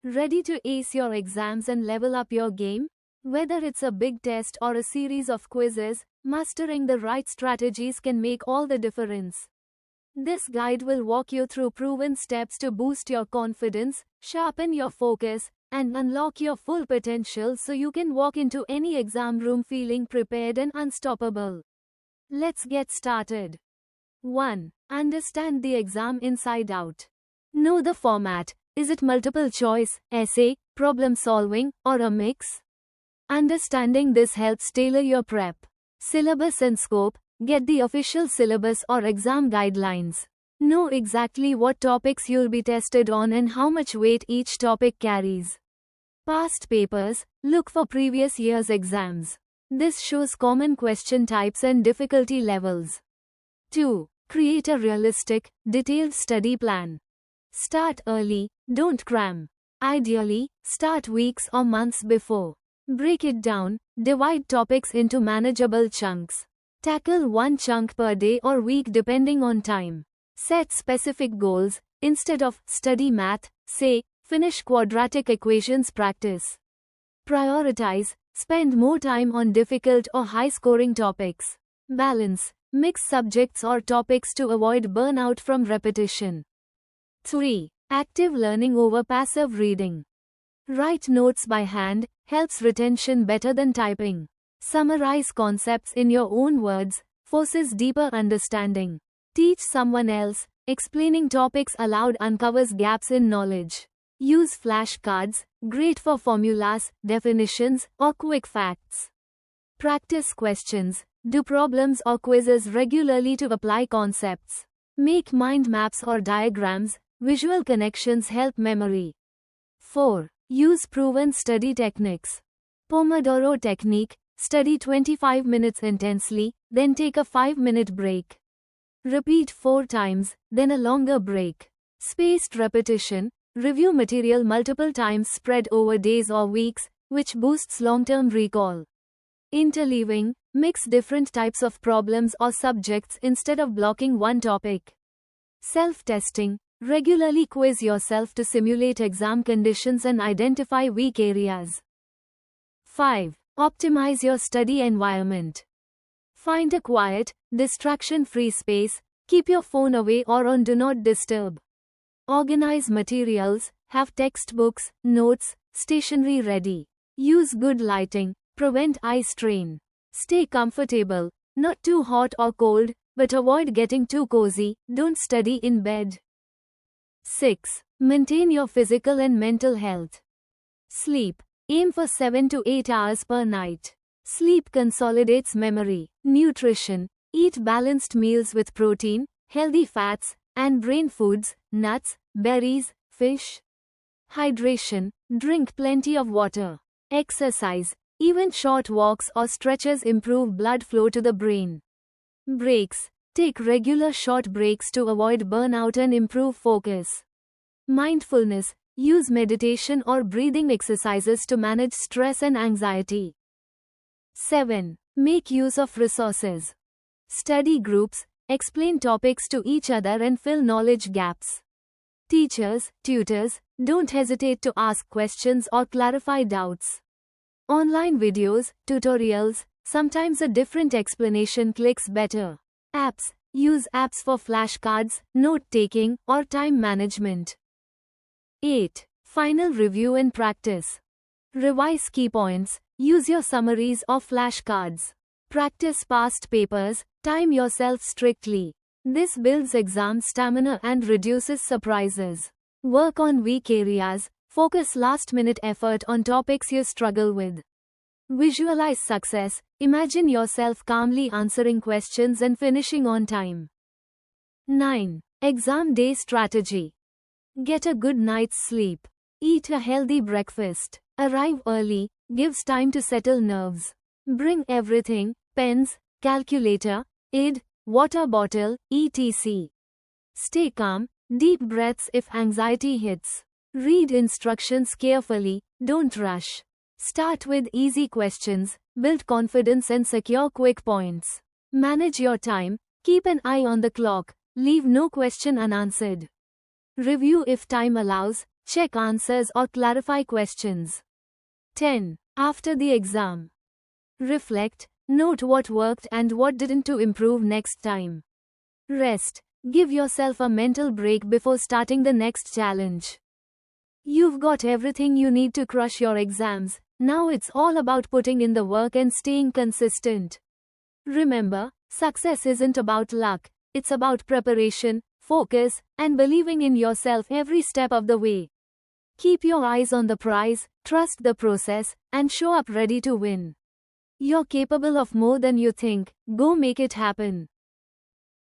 Ready to ace your exams and level up your game? Whether it's a big test or a series of quizzes, mastering the right strategies can make all the difference. This guide will walk you through proven steps to boost your confidence, sharpen your focus, and unlock your full potential so you can walk into any exam room feeling prepared and unstoppable. Let's get started. 1. Understand the exam inside out. Know the format. Is it multiple choice, essay, problem solving, or a mix? Understanding this helps tailor your prep. Syllabus and scope. Get the official syllabus or exam guidelines. Know exactly what topics you'll be tested on and how much weight each topic carries. Past papers. Look for previous year's exams. This shows common question types and difficulty levels. 2. Create a realistic, detailed study plan. Start early, don't cram. Ideally, start weeks or months before. Break it down, divide topics into manageable chunks. Tackle one chunk per day or week depending on time. Set specific goals. Instead of study math, say, finish quadratic equations practice. Prioritize. Spend more time on difficult or high-scoring topics. Balance. Mix subjects or topics to avoid burnout from repetition. 3. Active learning over passive reading. Write notes by hand, helps retention better than typing. Summarize concepts in your own words, forces deeper understanding. Teach someone else, explaining topics aloud uncovers gaps in knowledge. Use flashcards, great for formulas, definitions, or quick facts. Practice questions. Do problems or quizzes regularly to apply concepts. Make mind maps or diagrams. Visual connections help memory. 4. Use proven study techniques. Pomodoro technique. Study 25 minutes intensely, then take a 5-minute break. Repeat 4 times, then a longer break. Spaced repetition. Review material multiple times spread over days or weeks, which boosts long-term recall. Interleaving. Mix different types of problems or subjects instead of blocking one topic. Self-testing. Regularly quiz yourself to simulate exam conditions and identify weak areas. 5. Optimize your study environment. Find a quiet, distraction-free space. Keep your phone away or on Do Not Disturb. Organize materials. Have textbooks, notes, stationery ready. Use good lighting. Prevent eye strain. Stay comfortable, not too hot or cold, but avoid getting too cozy. Don't study in bed. 6. Maintain your physical and mental health. Sleep. Aim for 7 to 8 hours per night. Sleep consolidates memory. Nutrition. Eat balanced meals with protein, healthy fats, and brain foods, nuts, berries, fish. Hydration. Drink plenty of water. Exercise. Even short walks or stretches improve blood flow to the brain. Breaks. Take regular short breaks to avoid burnout and improve focus. Mindfulness. Use meditation or breathing exercises to manage stress and anxiety. 7. Make use of resources. Study groups. Explain topics to each other and fill knowledge gaps. Teachers, tutors, don't hesitate to ask questions or clarify doubts. Online videos, tutorials, sometimes a different explanation clicks better. Apps. Use apps for flashcards, note-taking, or time management. 8. Final review and practice. Revise key points. Use your summaries or flashcards. Practice past papers. Time yourself strictly. This builds exam stamina and reduces surprises. Work on weak areas. Focus last-minute effort on topics you struggle with. Visualize success. Imagine yourself calmly answering questions and finishing on time. 9. Exam day strategy. Get a good night's sleep. Eat a healthy breakfast. Arrive early. Gives time to settle nerves. Bring everything: pens, calculator, id, water bottle, etc. Stay calm. Deep breaths if anxiety hits. Read instructions carefully. Don't rush. Start with easy questions. Build confidence and secure quick points. Manage your time. Keep an eye on the clock. Leave no question unanswered. Review if time allows. Check answers or clarify questions. 10. After the exam. Reflect, note what worked and what didn't to improve next time. Rest. Give yourself a mental break before starting the next challenge. You've got everything you need to crush your exams. Now it's all about putting in the work and staying consistent. Remember, success isn't about luck, it's about preparation, focus, and believing in yourself every step of the way. Keep your eyes on the prize, trust the process, and show up ready to win. You're capable of more than you think. Go make it happen.